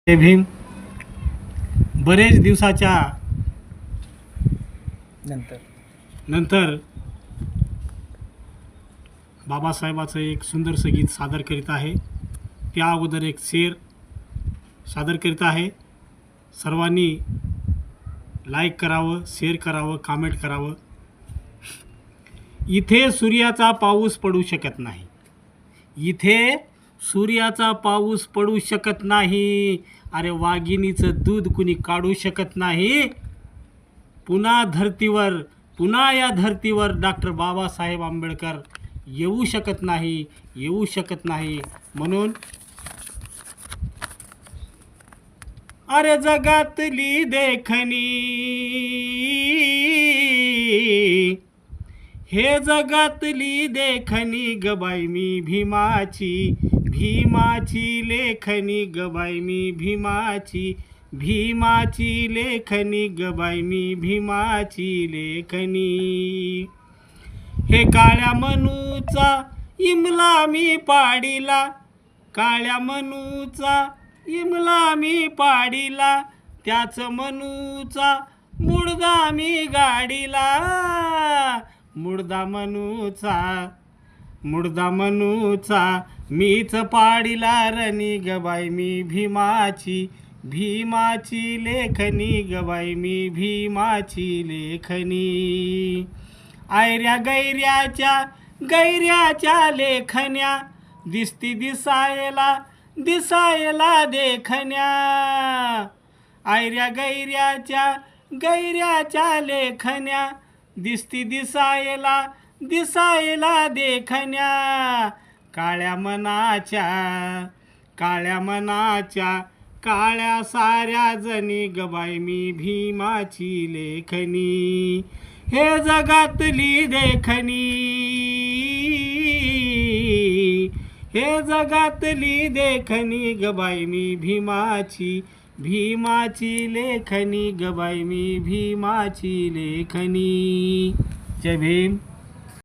जय भीम. बरेच दिवसाच्या नंतर बाबासाहेबाचं एक सुंदरसं गीत सादर करीत आहे. त्या अगोदर एक शेर सादर करीत आहे. सर्वांनी लाईक करावं, शेअर करावं, कमेंट करावं. इथे सूर्याचा पाऊस पडू शकत नाही. इथे सूर्याचा पाऊस पडू शकत नाही. अरे वाघिणीचं दूध कुणी काढू शकत नाही. पुन्हा या धर्तीवर डॉक्टर बाबासाहेब आंबेडकर येऊ शकत नाही. म्हणून अरे जगातली देखणी, हे जगातली देखणी गबाई मी भीमाची लेखनी गबाई मी भीमाची लेखनी गबाई मी भीमाची लेखनी. हे काळ्या मनूचा इमला मी पाडीला, काळ्या मनूचा इमला मी पाडीला, त्याच मनूचा मुडदा मी गाडीला. मुडदा मनूचा मीच पाडीला रणी गबाई मी भीमाची लेखनी गबाई मी भीमाची लेखनी. आयऱ्या गैऱ्याच्या लेखन्या दिसती दिसायला देखन्या. आयऱ्या गैऱ्याच्या लेखन्या दिसती दिसायला देखन्या. काळ्या मनाच्या काळ्या साऱ्या जणी गबाई मी भीमाची लेखनी. हे जगातली देखणी, हे जगातली देखणी गबाई मी भीमाची लेखनी गबाई मी भीमाची लेखनी. जय भीम.